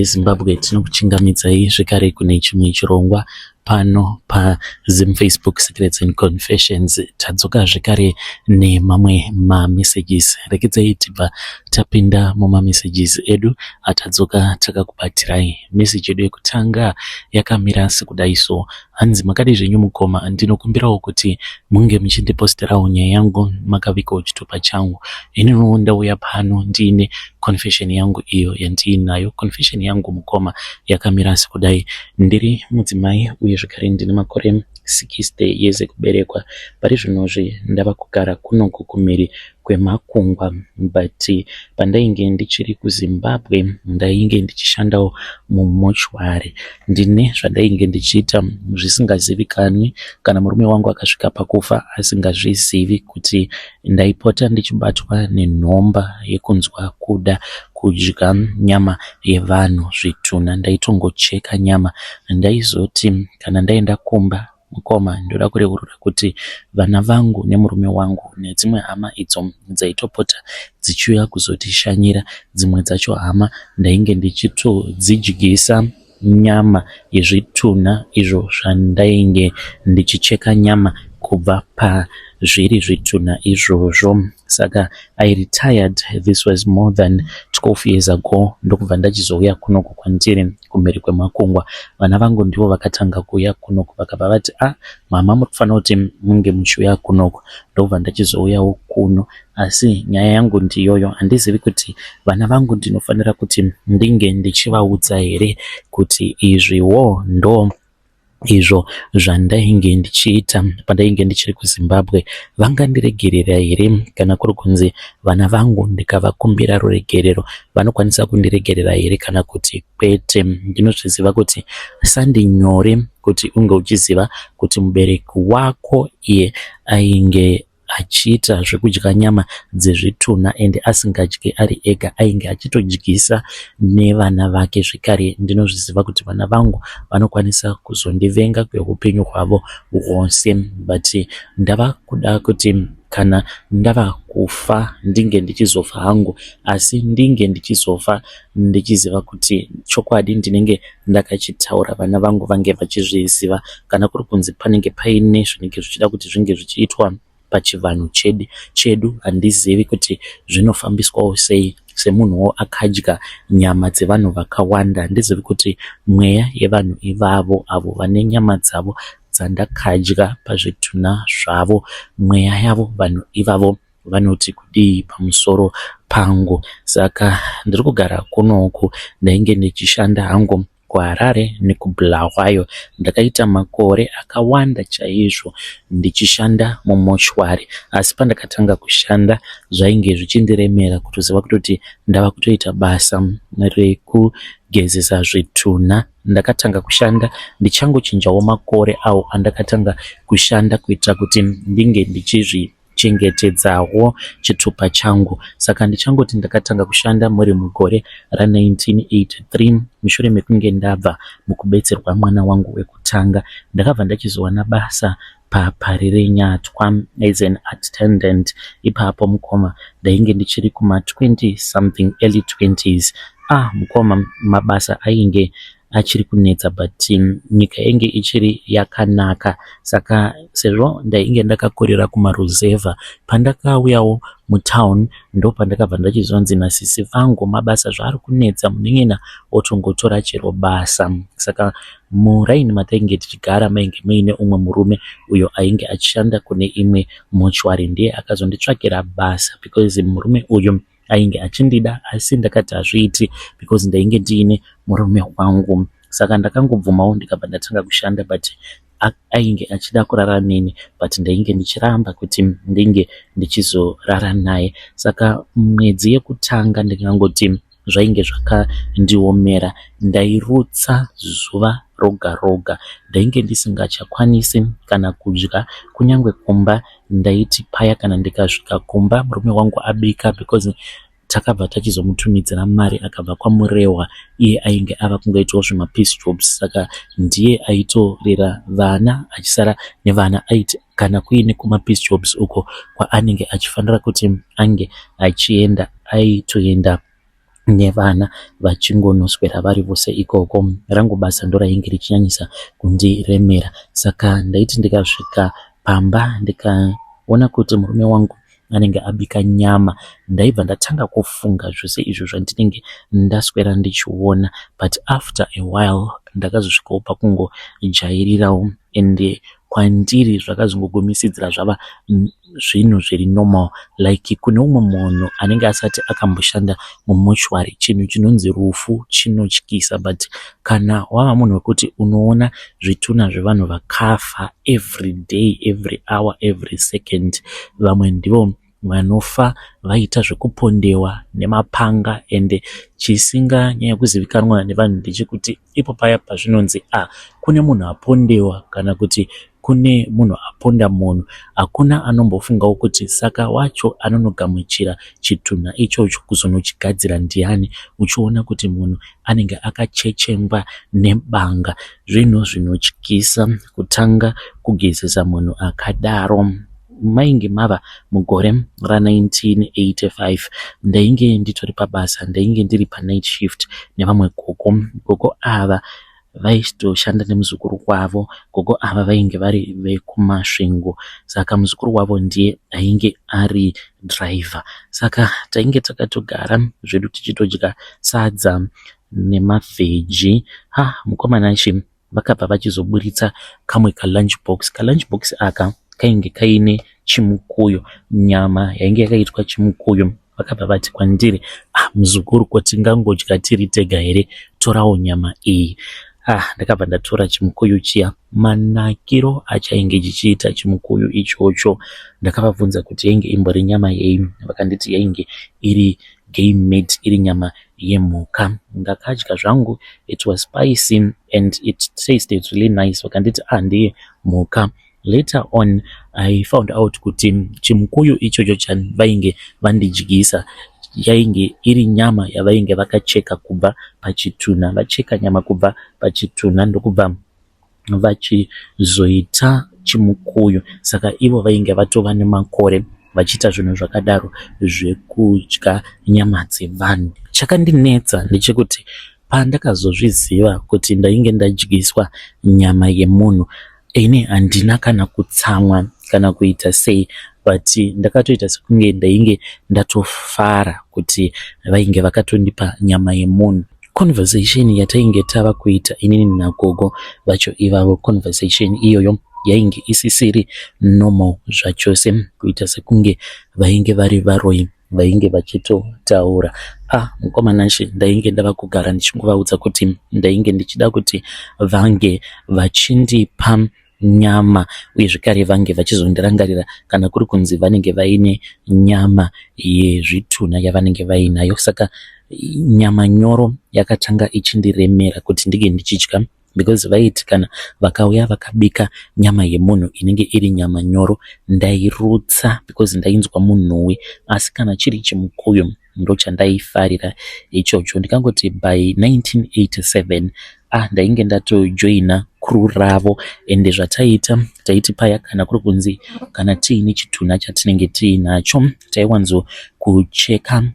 Zimbabwe tinokuchingamidzai zvekare kune chimwe chirongwa pano paZim Facebook Secrets and Confessions. Tadzoka zvekare nemamwe messages. Rekedzai tibva tapinda messages edu atadzoka takakubatirai. Message edu yekutanga yakamira sekudaiso. Hanzi makadi zvenyu mukoma, ndinokumbirawo kuti munge muchindiposterawo nyaya yangu makavikawo chitupa changu. Ini ndauya pano ndine confession yangu iyo yandinayo. Confession yangu mukoma yakamira sekudai: ndiri mudzimai uye zvekare ndine makore 60 years ekuberekwa. Pari zvinozve ndava kugara kunoku kumhiri kwemakungwa, but pandainge ndichiri kuZimbabwe ndainge ndichishandawo mumochwari. Ndine zvandainge ndichiita zvisingazivikanwi kana murume wangu akasvika pakufa asingazvizivi kuti ndaipota ndichibatwa nenhomba yekunzwa kuda kudya nyama yevanhu zvituna. Ndaitongocheka nyama. Ndaizoti kana ndaenda kumba mukoma, ndoda kureurura kuti vana vangu nemurume wangu nedzimwe hama idzo dzaitopota dzichiuya kuzotishanyira, dzimwe dzacho hama ndainge ndichitodzidyisa nyama yezvituna izvo zvandainge ndichicheka nyama kubva pazviri zvituna izvozvo. Saka I retired. This was more than 12 years ago. Ndokubva ndachizouya kunoku kwandiri kumhiri kwemakungwa. Vana vangu ndivo vakatanga kuuya kunoku, vakabva vati mama muri kufanira kuti munge muchiuya kunoku. Ndokubva ndachizouyawo kuno, asi nyaya yangu ndiyoyo. Handizivi kuti vana vangu ndinofanira kuti ndinge ndichivaudza here kuti izviwo ndo izvo zvandainge ndichiita pandainge ndichiri kuZimbabwe. Vangandiregerera here? Kana kuri kunzi vana vangu ndikavakumbira ruregerero vanokwanisa kundiregerera here kana kuti kwete? Ndinozviziva kuti sandinyore kuti unge uchiziva kuti mubereki wako iye ainge achiita zvekudya nyama dzezvituna ende asingadyi ari ega, ainge achitodyisa nevana vake zvekare. Ndinozviziva kuti vana vangu vanokwanisa kuzondivenga kweupenyu hwavo hwose, but ndava kuda kuti kana ndava kufa ndinge ndichizofa hangu, asi ndinge ndichizofa ndichiziva kuti chokwadi ndinenge ndakachitaura vana vangu vange vachizviziva. Kana kuri kunzi panenge paine zvinenge zvichida kuti zvinge zvichiitwa pachivanhu chedu, handizivi kuti zvinofambiswawo sei semunhuwo akadya nyama dzevanhu vakawanda. Handizivi kuti mweya yevanhu ivavo avo vane nyama dzavo dzandakadya pazvituna zvavo, mweya yavo vanhu ivavo vanoti kudii pamusoro pangu. Saka ndiri kugara kunoku. Ndainge ndichishanda hangu kuHarare nekuBulawayo. Ndakaita makore akawanda chaizvo ndichishanda mumochwari, asi pandakatanga kushanda zvainge zvichindiremera kutoziva kuti ndava kutoita basa rekugezesa zvituna. Ndakatanga kushanda ndichanguchinjawo makore awo andakatanga kushanda kuitira kuti ndinge ndichizvichengetedzawo chitupa changu. Saka ndichangoti ndakatanga kushanda muri mugore ra1983 mushure mekunge ndabva mukubetserwa mwana wangu wekutanga. Ndakabva ndachizowana basa paPari reNyatwa as an attendant. Ipapo mukoma ndainge ndichiri kuma 20 something, early 20s. Mukoma mabasa ainge achiri kunetsa, but nyika yange ichiri yakanaka. Saka sezvo ndainge ndakakurira kumaruzevha, pandakauyawo mutown ndo pandakabva ndachizonzi nasisi vangu mabasa zvaari kunetsa, munengena otongotora chero basa. Saka muraini matainge tichigara mainge muine umwe murume uyo ainge achishanda kune imwe mochwari. Ndiye akazonditsvakira basa because murume uyu ainge achindida, asi ndakati hazviiti because ndainge ndiine murume wangu. Saka ndakangobvumawo ndikabva ndatanga kushanda, but ainge achida kurara neni, but ndainge ndichiramba kuti ndinge ndichizorara naye. Saka mwedzi yekutanga ndingangoti zvainge zvakandiomera. Ndairutsa zuva roga roga. Ndainge ndisingachakwanisi kana kudya kunyange kumba. Ndaiti paya kana ndikasvika kumba murume wangu abika, because takabva tachizomutumidzira mari akabva kwaMurehwa, iye ainge ava kungoitawo zvimapeace jobs. Saka ndiye aitorera vana achisara nevana. Aiti kana kuine kumapeace jobs uko kwaanenge achifanira kuti ange achienda, aitoenda nevana vachingonoswera vari vose ikoko. Rangu basa ndorainge richinyanyisa kundiremera. Saka ndaiti ndikasvika pamba ndikaona kuti murume wangu anenge abika nyama, ndaibva ndatanga kufunga zvose izvo zvandinenge ndaswera ndichiona, but after a while ndakazosvikawo pakungojairirawo, ende kwandiri zvakazongogumisidzira zvava zvinhu zviri normal. Like kune umwe munhu anenge asati akamboshanda mumushwari, chinhu chinonzi rufu chinotyisa, but kana wava munhu wekuti unoona zvituna zvevanhu vakafa every day, every hour, every second, vamwe ndivo vanofa vaita zvekupondewa nemapanga, ende chisinganyanya kuzivikanwa nevanhu ndechekuti ipo paya pazvinonzi kune munhu apondewa kana kuti kune munhu aponda munhu, hakuna anombofungawo kuti saka wacho anonogamuchira chitunha ichocho kuzonochigadzira ndiani, uchiona kuti munhu anenge akachechengwa nebanga. Zvinhu zvinotyisa kutanga kugezesa munhu akadaro. Mainge mava mugore ra1985, ndainge nditori pabasa, ndainge ndiri pa-night shift nevamwe gogo ava vaitoshanda nemuzukuru wavo. Gogo ava vainge vari vekumasvingo, saka muzukuru wavo ndiye ainge ari driver. Saka tainge takatogara zvedu tichitodya sadza nemavheji. Mukomana achi vakabva vachizoburitsa kamwe kalunchbox. Kalunchbox aka kainge kaine chimukuyo, nyama yainge yakaitwa chimukuyo. Vakabva vati kwandiri, muzukuru, kuti tingangodya tiri tega here? Torawo nyama iyi. Ndakabva ndatora chimukuyu chiya. Manakiro achainge chichiita chimukuyu ichocho, ndakavabvunza kuti yainge imbori nyama yei. Vakanditi yainge iri game meat, iri nyama yemhuka. Ndakadya zvangu, it was spicy and it tasted really nice. Vakanditi ndiye mhuka. Later on I found out kuti chimukuyu ichocho chavainge vandidyisa yainge iri nyama yavainge vakacheka kubva pachitunha. Vacheka nyama kubva pachitunha ndokubva vachizoita chimukuyu. Saka ivo vainge vatova nemakore vachiita zvinhu zvakadaro zvekudya nyama dzevanhu. Chakandinetsa ndechekuti pandakazozviziva kuti ndainge ndadyiswa nyama yemunhu, ini handina kana kutsamwa kana kuita sei, but ndakatoita sekunge ndainge ndatofara kuti vainge vakatondipa nyama yemunhu. Conversation yatainge tava kuita inini nagogo vacho ivavo, conversation iyoyo yainge isisiri normal zvachose, kuita sekunge vainge vari varoi vainge vachitotaura. Mukomana achi ndainge ndava kugara ndichingovaudza kuti ndainge ndichida kuti vange vachindipa nyama, uye zvekare vange vachizondirangarira kana kuri kunzi vanenge vaine nyama yezvitunha yavanenge vainayo. Saka nyama nyoro yakatanga ichindiremera kuti ndige ndichidya, because vaiti kana vakauya vakabika nyama yemunhu inenge iri nyama nyoro ndairutsa, because ndainzwa munhuwi. Asi kana chiri chimukuyu ndochandaifarira ichocho. Ndikangoti by 1987 ndainge ndatojoina crew ravo, ende zvataita taiti paya kana kuri kunzi kana tiine chitunha chatinenge tiinacho taiwanzo kucheka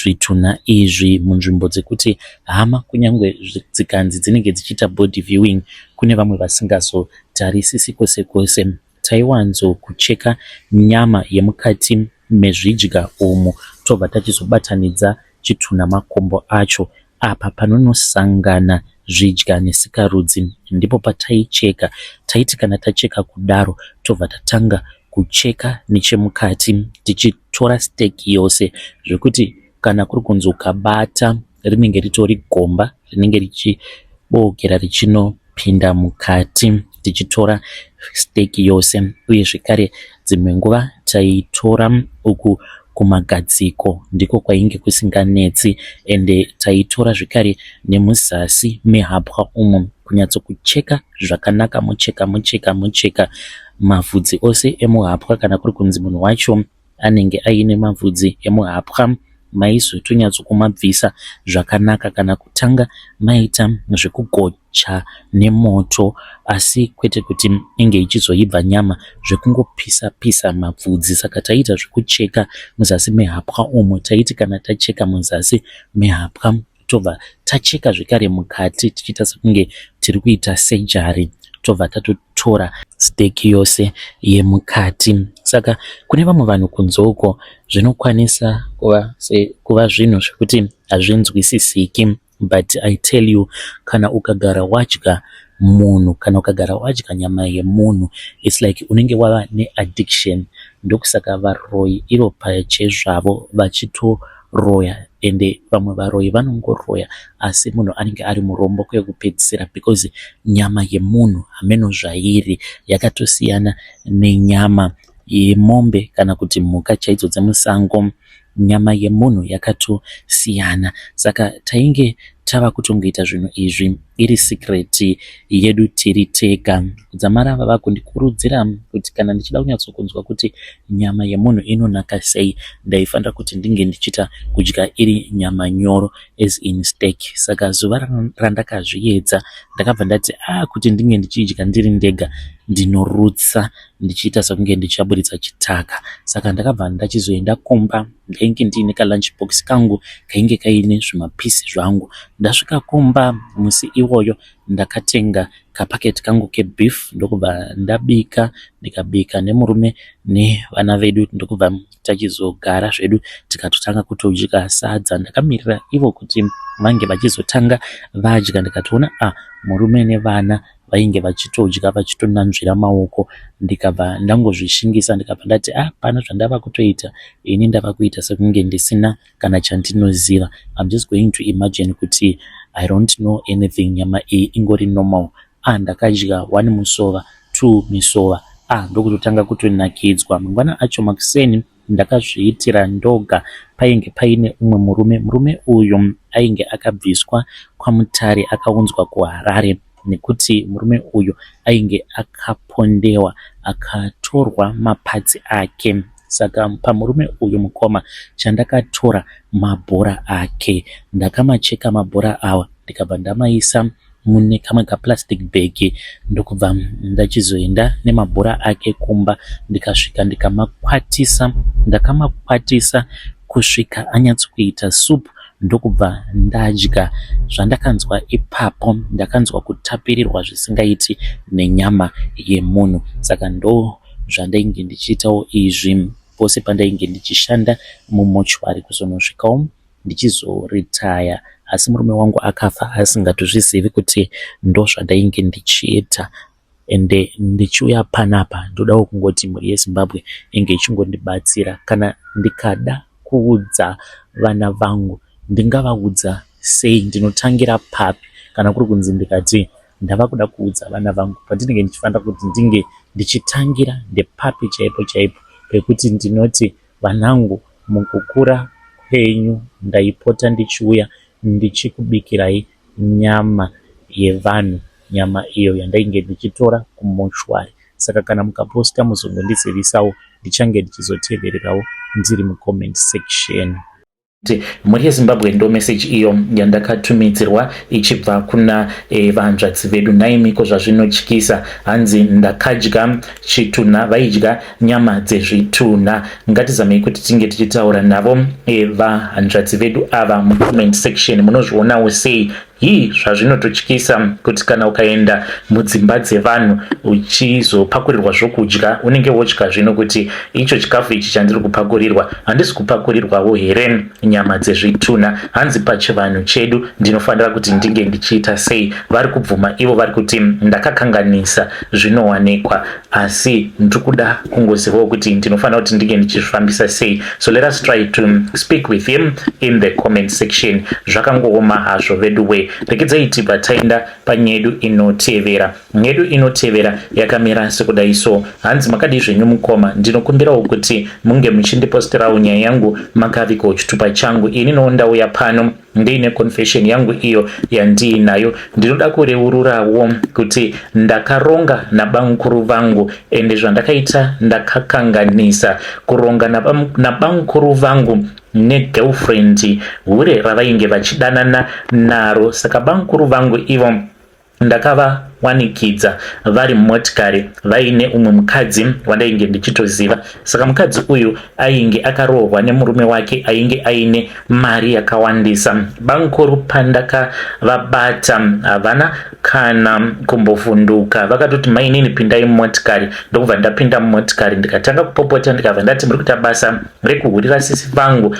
zvitunha izvi munzvimbo dzekuti hama kunyange dzikanzi dzinenge dzichiita body viewing, kune vamwe vasingazotarisisi kwose kwose. Taiwanzo kucheka nyama yemukati mezvidya umu tobva tachizobatanidza chitunha makombo acho. Apa panonosangana zvidya nesikarudzi ndipo pataicheka. Taiti kana tacheka kudaro tobva tatanga kucheka nechemukati tichitora steak yose, zvekuti kana kuri kunzi ukabata rinenge ritori gomba rinenge richibookera richinopinda mukati, tichitora steak yose. Uye zvekare dzimwe nguva taitora uku kumagadziko ndiko kwainge kusinganetsi, ende taitora zvekare nemuzasi mehapwa umo kunyatsokucheka zvakanaka, mucheka mavhudzi ose emuhapwa, kana kuri kunzi munhu wacho anenge aine mavhudzi emuhapwa maizotonyatsokumabvisa zvakanaka kana kutanga maita zvekugocha nemoto, asi kwete kuti inge ichizoibva nyama zvekungopisa mabvudzi. Saka taita zvekucheka muzasi mehapwa umo, taiti kana tacheka muzasi mehapwa tobva tacheka zvekare mukati tichiita sekunge tiri kuita sejari, tobva tatotora steki yose yemukati. Saka kune vamwe vanhu kunze uko zvinokwanisa kuva zvinhu zvekuti hazvinzwisisiki, but I tell you, kana ukagara wadya munhu, kana ukagara wadya nyama yemunhu, it's like unenge wava neaddiction. Ndokusaka varoyi ivo pachezvavo vachitoroya, ende vamwe varoyi vanongoroya asi munhu anenge ari murombo kwekupedzisira, because nyama yemunhu hameno zvairi, yakatosiyana nenyama yemombe kana kuti mhuka chaidzo dzemusango. Nyama yemunhu yakatosiyana. Saka tainge tava kutongoita zvinhu izvi iri secret yedu tiri tega. Dzamara vava kundikurudzira kuti kana ndichida kunyatsokunzwa kuti nyama yemunhu inonaka sei, ndaifanira kuti ndinge ndichita kudya iri nyama nyoro, as in steak. Saka zuva randakazviedza ndakabva ndati kuti ndinge ndichidya ndiri ndega ndinorutsa, ndichiita sekunge ndichaburitsa chitaka. Saka ndakabva ndachizoenda kumba, ndainge ndiine kalunch box kangu kainge kaine zvimapisi zvangu. Ndasvika kumba musi iwoyo ndakatenga kapaketi kangu kebeef, ndokubva ndabika, ndikabika nemurume nevana vedu, ndokubva tachizogara zvedu tikatotanga kutodya sadza. Ndakamirira ivo kuti vange vachizotanga vadya, ndikatoona murume nevana vainge vachitodya vachitonanzvira maoko, ndikabva ndangozvishingisa, ndikabva ndati pana zvandava kutoita ini ndava kuita sekunge ndisina kana chandinoziva. I'm just going to imagine kuti I don't know anything, nyama iyi ingori normal. Ndakadya 1 musova, 2 misova, ndokutotanga kutonakidzwa. Mangwana acho makuseni ndakazviitira ndoga, painge paine umwe murume uyu ainge akabviswa kwaMutare akaunzwa kuHarare, nekuti murume uyu ainge akapondewa akatorwa mapatsi ake. Saka pamurume uyu mukoma chandakatora mabhora ake, ndakamacheka mabhora awa, ndikabva ndamaisa mune kamwe kaplastic bag, ndokubva ndachizoenda nemabhora ake kumba. Ndikasvika ndikamakwatisa, ndakamakwatisa kusvika anyatsokuita supu, ndokubva ndadya. Zvandakanzwa ipapo ndakanzwa kutapirirwa zvisingaiti nenyama yemunhu. Saka ndo zvandainge ndichiitawo izvi pose pandainge ndichishanda mumochwari kuzonosvikawo ndichizoritaya, asi murume wangu akafa asingatozvizivi kuti ndo zvandainge ndichiita. Ende ndichiuya panapa ndodawo kungoti mhuri yeZimbabwe inge ichingondibatsira. Kana ndikada kuudza vana vangu ndingavaudza sei, ndinotangira papi? Kana kuri kunzi ndikati ndava kuda kuudza vana vangu, pandinenge ndichifanira kuti ndinge ndichitangira ndepapi chaipo pekuti ndinoti vanangu, mukukura kwenyu ndaipota ndichiuya ndichikubikirai nyama yevanhu, nyama iyo yandainge ndichitora kumochwari. Saka kana mukaposta muzongondizivisawo, ndichange ndichizotevererawo ndiri mucomment section. Mhuri yeZimbabwe ndo message iyo yandakatumidzirwa ichibva kuna vahanzvadzi vedu. Naimiko zvazvinotyisa, hanzi ndakadya chitunha, vaidya nyama dzezvitunha. Ngatizamei kuti tinge tichitaura navo vahanzvadzi vedu ava mucomment section. Munozvionawo sei? Zvazvinototyisa kuti kana ukaenda mudzimba dzevanhu uchizopakurirwa zvokudya, unenge wodya zvino kuti icho chikafu ichi chandiri kupakurirwa handisi kupakurirwawo here nyama dzezvitunha. Hanzi pachivanhu chedu ndinofanira kuti ndinge ndichiita sei? Vari kubvuma ivo vari kuti ndakakanganisa zvinowanikwa, asi ndikuda kungozivawo kuti ndinofanira kuti ndinge ndichizvifambisa sei. So let us try to speak with him in the comment section. Zvakangooma hazvo vedu we. Rekedzai tibva taenda panyedu inotevera. Nyedu inotevera yakamira sekudai so. Hanzi makadi zvenyu mukoma, ndinokumbirawo kuti munge muchindiposterawo nyaya yangu makaviko chitupa changu. Ini ndauya pano ndiine confession yangu iyo yandiinayo. Ndinoda kureururawo kuti ndakaronga nabamukuru vangu, ende zvandakaita ndakakanganisa kuronga nabamukuru vangu negirlfriend hure ravainge vachidanana naro. Saka bamukuru vangu ivo ndakavawanikidza vari mumotikari vaine umwe mukadzi wandainge ndichitoziva. Saka mukadzi uyu ainge akarohwa nemurume wake ainge aine mari yakawandisa. Bamukuru pandakavabata havana kana kumbovhunduka, vakatoti mainini pindai mumotikari. Ndokubva ndapinda mumotikari ndikatanga kupopota ndikabva ndati muri kuita basa rekuhurira sisi vangu.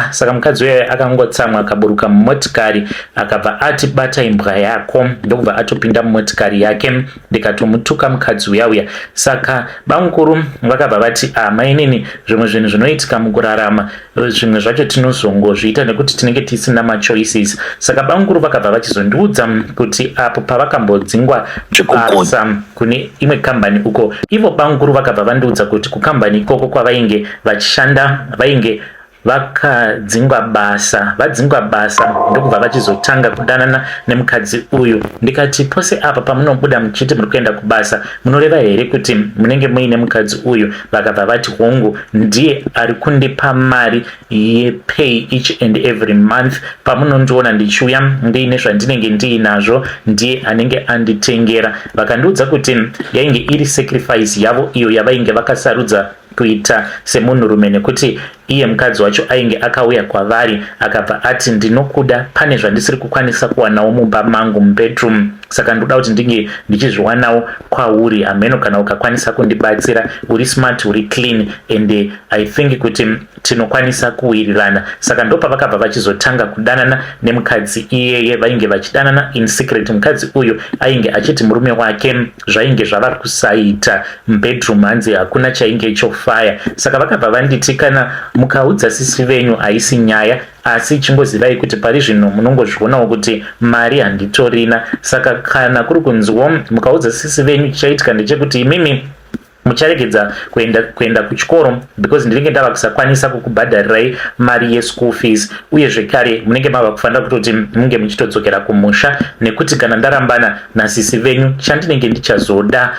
Saka mukadzi uyo akangotsamwa akaburuka mumotikari akabva ati bata imbwa yako, ndokubva atopinda mumotikari yake. Ndikatomutuka mukadzi uya. Saka bamukuru vakabva vati mainini zvimwe zvinhu zvinoitika mukurarama zvimwe zvacho tinozongozviita nekuti tinenge tisina machoices. Saka bamukuru vakabva vachizondiudza kuti apo pavakambodzingwa basa kune imwe kambani uko, ivo bamukuru vakabva vandiudza kuti kukambani ikoko kwavainge vachishanda vainge vakadzingwa basa, vadzingwa basa ndokubva vachizotanga kudanana nemukadzi uyu. Ndikati pose apa pamunobuda muchiti muri kuenda kubasa munoreva here kuti munenge muine mukadzi uyu? Vakabva vati hongu, ndiye ari kundipa mari yepay each and every month. Pamunondiona ndichiuya ndiine zvandinenge ndiinazvo ndiye anenge anditengera. Vakandiudza kuti yainge iri sacrifice yavo iyo yavainge vakasarudza kuita semunhurume, nekuti iye mukadzi wacho ainge akauya kwavari akabva ati ndinokuda, pane zvandisiri kukwanisa kuwanawo mumba mangu mubedroom, saka ndoda kuti ndinge ndichizviwanawo kwauri ameno kana ukakwanisa kundibatsira, uri smart uri clean and I think kuti tinokwanisa kuwirirana. Saka ndo pavakabva vachizotanga kudanana nemukadzi iyeye, vainge vachidanana in secret. Mukadzi uyu ainge achiti murume wake zvainge zvava kusaita mubedroom hanzi hakuna chainge chofaya. Saka vakabva vanditi kana mukaudza sisi venyu haisi nyaya, asi chingozivai kuti pari zvino munongozvionawo kuti mari handitorina. Saka kana kuri kunziwo mukaudza sisi venyu chichaitika ndechekuti imimi mucharegedza kuenda kuchikoro because ndinenge ndava kusakwanisa kukubhadharirai mari yeschool fees, uye zvekare munenge mava kufanira kutoti munge muchitodzokera kumusha, nekuti kana ndarambana nasisi venyu chandinenge ndichazoda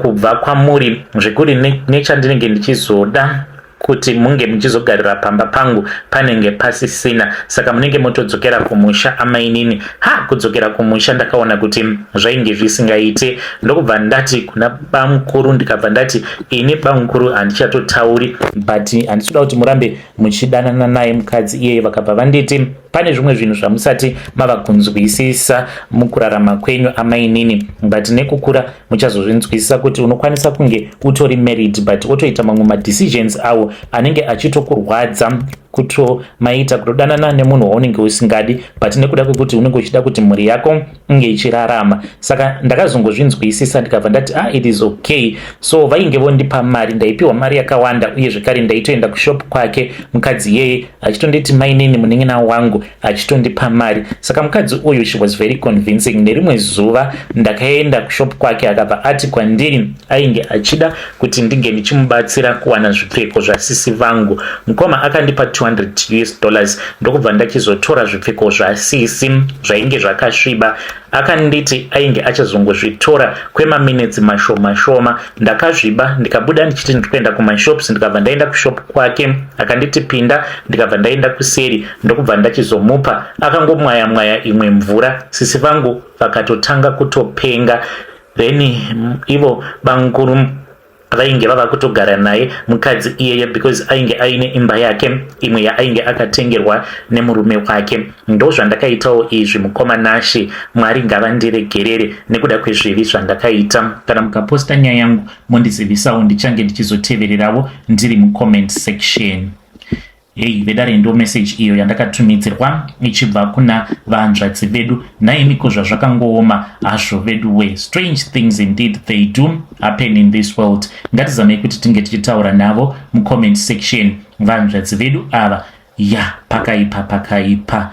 kubva kwamuri zvikuri nechandinenge ndichizoda kuti munge muchizogarira pamba pangu panenge pasisina. Saka munenge motodzokera kumusha amainini. Kudzokera kumusha ndakaona kuti zvainge zvisingaite. Ndokubva ndati kuna bamukuru, ndikabva ndati ini bamukuru handichatotauri but handitoda kuti murambe muchidanana naye mukadzi iyeye. Vakabva vanditi pane zvimwe zvinhu zvamusati mava kunzwisisa mukurarama kwenyu amainini, but nekukura muchazozvinzwisisa kuti unokwanisa kunge utori married but otoita mamwe madecisions awo anenge achitokurwadza kutomaita kutodanana nemunhu waunenge usingadi, but nekuda kwekuti unenge uchida kuti mhuri yako inge ichirarama. Saka ndakazongozvinzwisisa ndikabva ndati it is okay. So vainge vondipa mari, ndaipiwa mari yakawanda, uye zvekare ndaitoenda kushop kwake mukadzi yeye achitonditi mainini munen'ena wangu achitondipa mari. Saka mukadzi uyu she was very convincing. Nerimwe zuva ndakaenda kushop kwake akabva ati kwandiri ainge achida kuti ndinge ndichimubatsira kuwana zvipfeko zvasisi vangu. Mukoma akandipa $200 ndokubva ndachizotora zvipfeko zvasisi zvainge zvakasviba. Akanditi ainge achazongozvitora kwemaminitsi mashoma. Ndakazviba ndikabuda ndichiti ndikuenda kumashops, ndikabva ndaenda kushop kwake akanditi pinda, ndikabva ndaenda kuseri ndokubva ndachizomupa. Akangomwaya imwe mvura, sisi vangu vakatotanga kutopenga. Then ivo bamukuru vainge vava kutogara naye mukadzi iyeye because ainge aine imba yake imwe yainge akatengerwa nemurume wake. Ndo zvandakaitawo izvi mukoma Nashi, Mwari ngavandiregerere nekuda kwezvivi zvandakaita. Kana mukaposta nyaya yangu mondizivisawo, ndichange ndichizotevererawo ndiri mucomment section. Vedare ndo message iyo yandakatumidzirwa ichibva kuna vanzvadzi vedu. Naimiko zvazvakangooma hazvo vedu we. Strange things indeed they do happen in this world. Ngatizamei kuti tinge tichitaura navo mucomment section vanzvadzi vedu ava. Pakaipa.